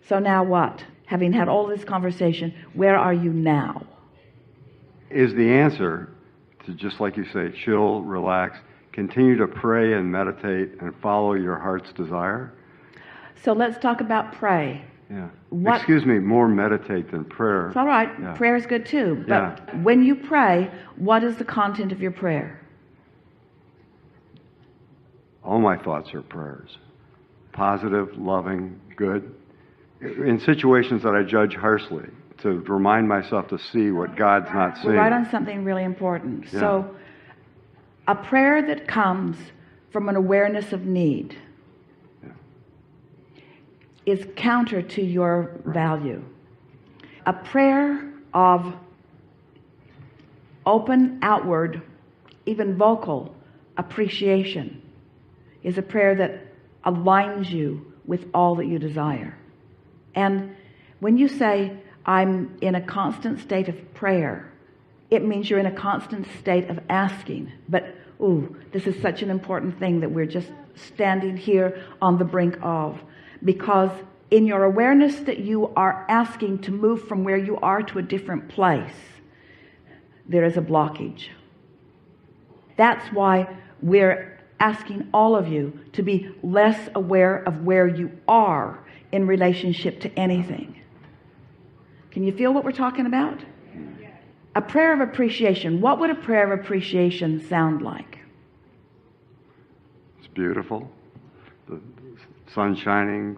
So now what? Having had all this conversation, where are you now? Is the answer to, just like you say, chill, relax, continue to pray and meditate and follow your heart's desire? So let's talk about pray. Yeah. What? Excuse me, more meditate than prayer. It's all right. Yeah. Prayer is good too. But Yeah. when you pray, what is the content of your prayer? All my thoughts are prayers. Positive, loving, good. In situations that I judge harshly, to remind myself to see what God's not seeing. We're right on something really important. Yeah. So a prayer that comes from an awareness of need is counter to your value. A prayer of open, outward, even vocal appreciation is a prayer that aligns you with all that you desire. And when you say, I'm in a constant state of prayer, it means you're in a constant state of asking. But, this is such an important thing that we're just standing here on the brink of. Because in your awareness that you are asking to move from where you are to a different place, there is a blockage. That's why we're asking all of you to be less aware of where you are in relationship to anything. Can you feel what we're talking about? A prayer of appreciation. What would a prayer of appreciation sound like? It's beautiful. The sun's shining.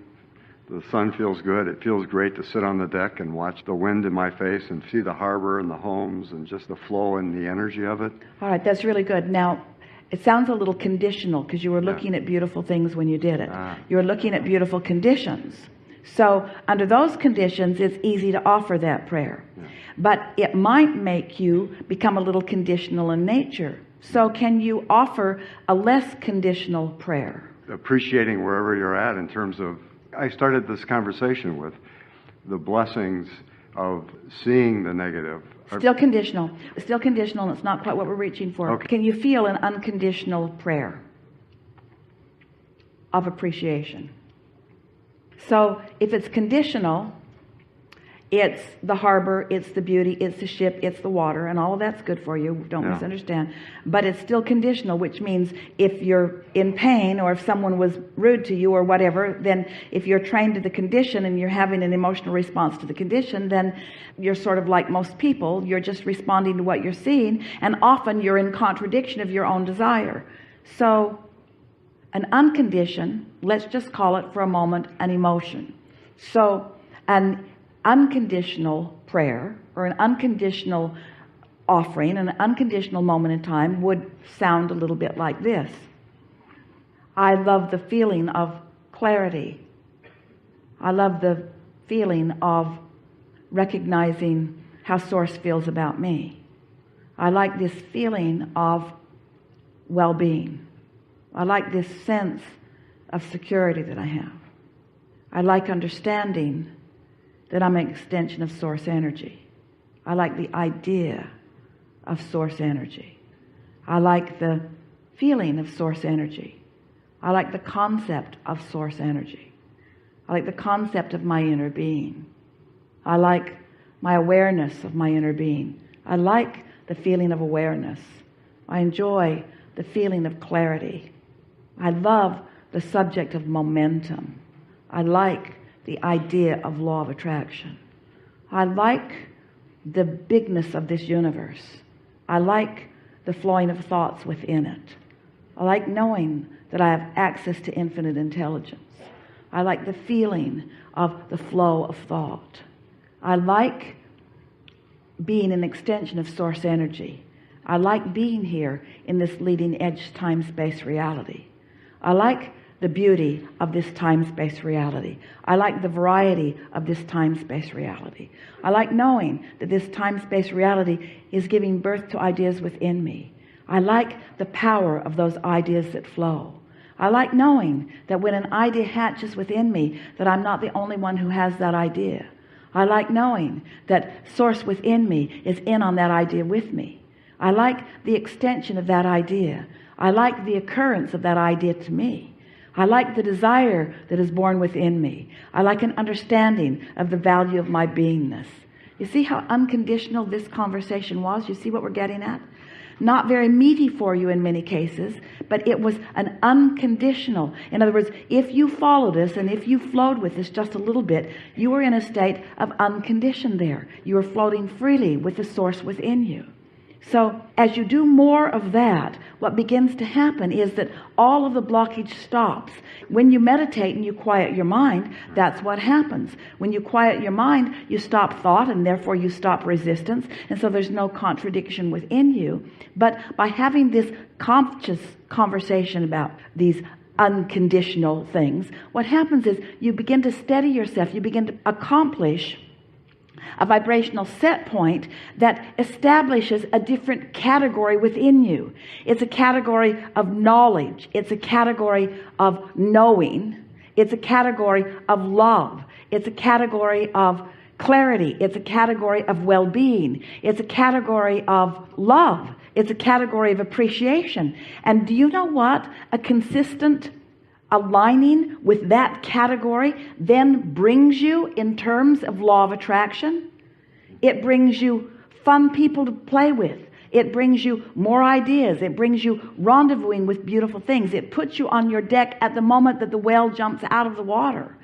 The sun feels good. It feels great to sit on the deck and watch the wind in my face and see the harbor and the homes and just the flow and the energy of it. All right, that's really good. Now, it sounds a little conditional because you were looking at beautiful things when you did it. You're looking at beautiful conditions. So under those conditions, it's easy to offer that prayer. But it might make you become a little conditional in nature. So can you offer a less conditional prayer? Appreciating wherever you're at in terms of, I started this conversation with the blessings of seeing the negative. Still conditional. Still conditional, and it's not quite what we're reaching for. Okay. Can you feel an unconditional prayer of appreciation? So if it's conditional, it's the harbor, it's the beauty, it's the ship, it's the water, and all of that's good for you. Don't misunderstand. But it's still conditional, which means if you're in pain or if someone was rude to you or whatever, then if you're trained to the condition and you're having an emotional response to the condition, then you're sort of like most people. You're just responding to what you're seeing, and often you're in contradiction of your own desire. So an unconditioned, let's just call it for a moment, an emotion. So an unconditional prayer or an unconditional offering, an unconditional moment in time would sound a little bit like this. I love the feeling of clarity. I love the feeling of recognizing how Source feels about me. I like this feeling of well-being. I like this sense of security that I have. I like understanding that I'm an extension of Source energy. I like the idea of Source energy. I like the feeling of Source energy. I like the concept of Source energy. I like the concept of my inner being. I like my awareness of my inner being. I like the feeling of awareness. I enjoy the feeling of clarity. I love the subject of momentum. I like the idea of law of attraction. I like the bigness of this universe. I like the flowing of thoughts within it. I like knowing that I have access to infinite intelligence. I like the feeling of the flow of thought. I like being an extension of Source energy. I like being here in this leading edge time-space reality. I like the beauty of this time-space reality. I like the variety of this time-space reality. I like knowing that this time-space reality is giving birth to ideas within me. I like the power of those ideas that flow. I like knowing that when an idea hatches within me, that I'm not the only one who has that idea. I like knowing that Source within me is in on that idea with me. I like the extension of that idea. I like the occurrence of that idea to me. I like the desire that is born within me. I like an understanding of the value of my beingness. You see how unconditional this conversation was? You see what we're getting at? Not very meaty for you in many cases, but it was an unconditional. In other words, if you followed us and if you flowed with us just a little bit, you were in a state of unconditioned there. You were floating freely with the source within you. So as you do more of that, what begins to happen is that all of the blockage stops. When you meditate and you quiet your mind, that's what happens. When you quiet your mind, you stop thought, and therefore you stop resistance, and so there's no contradiction within you. But by having this conscious conversation about these unconditional things, what happens is you begin to steady yourself. You begin to accomplish a vibrational set point that establishes a different category within you. It's a category of knowledge. It's a category of knowing. It's a category of love. It's a category of clarity. It's a category of well-being. It's a category of love. It's a category of appreciation. And do you know what? A consistent aligning with that category then brings you in terms of law of attraction. It brings you fun people to play with. It brings you more ideas. It brings you rendezvousing with beautiful things. It puts you on your deck at the moment that the whale jumps out of the water.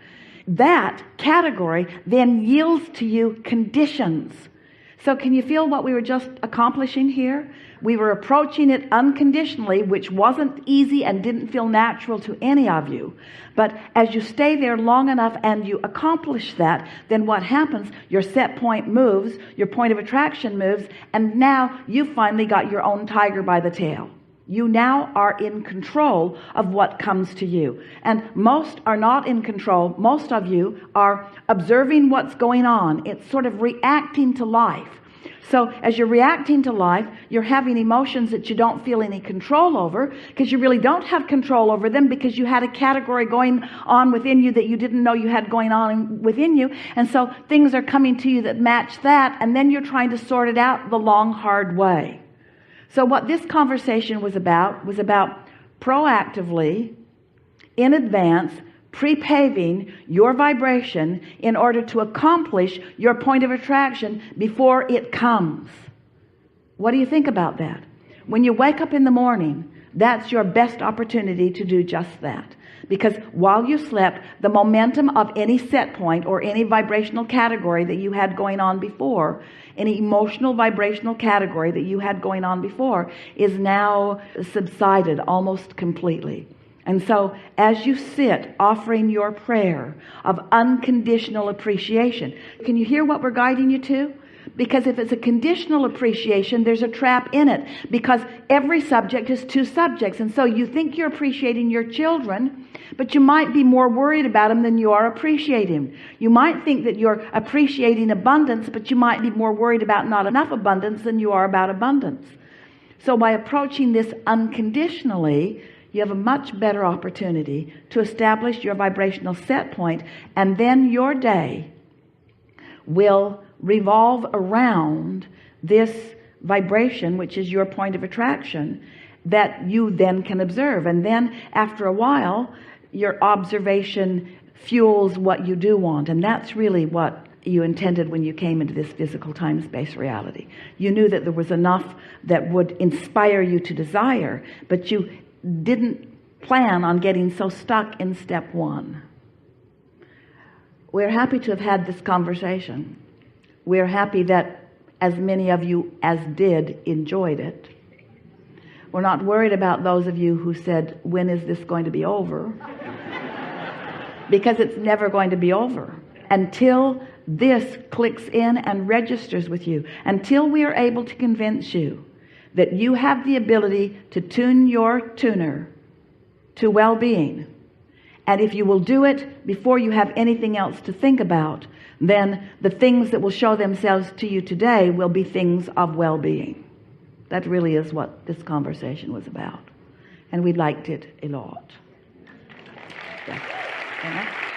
That category then yields to you conditions. So can you feel what we were just accomplishing here? We were approaching it unconditionally, which wasn't easy and didn't feel natural to any of you. But as you stay there long enough and you accomplish that, then what happens? Your set point moves, your point of attraction moves, and now you finally got your own tiger by the tail. You now are in control of what comes to you. And most are not in control. Most of you are observing what's going on. It's sort of reacting to life. So as you're reacting to life, you're having emotions that you don't feel any control over, because you really don't have control over them, because you had a category going on within you that you didn't know you had going on within you. And so things are coming to you that match that, and then you're trying to sort it out the long, hard way. So what this conversation was about proactively, in advance, pre-paving your vibration in order to accomplish your point of attraction before it comes. What do you think about that? When you wake up in the morning, that's your best opportunity to do just that. Because while you slept, the momentum of any set point or any vibrational category that you had going on before, any emotional vibrational category that you had going on before, is now subsided almost completely. And so as you sit offering your prayer of unconditional appreciation, can you hear what we're guiding you to? Because if it's a conditional appreciation, there's a trap in it, because every subject is two subjects. And so you think you're appreciating your children, but you might be more worried about them than you are appreciating. You might think that you're appreciating abundance, but you might be more worried about not enough abundance than you are about abundance. So by approaching this unconditionally, you have a much better opportunity to establish your vibrational set point, and then your day will revolve around this vibration, which is your point of attraction, that you then can observe. And then after a while, your observation fuels what you do want. And that's really what you intended when you came into this physical time-space reality. You knew that there was enough that would inspire you to desire, but you didn't plan on getting so stuck in step one. We're happy to have had this conversation. We're happy that as many of you as did enjoyed it. We're not worried about those of you who said, when is this going to be over? Because it's never going to be over until this clicks in and registers with you, until we are able to convince you that you have the ability to tune your tuner to well-being. And if you will do it before you have anything else to think about, then the things that will show themselves to you today will be things of well-being. That really is what this conversation was about. And we liked it a lot. Yeah.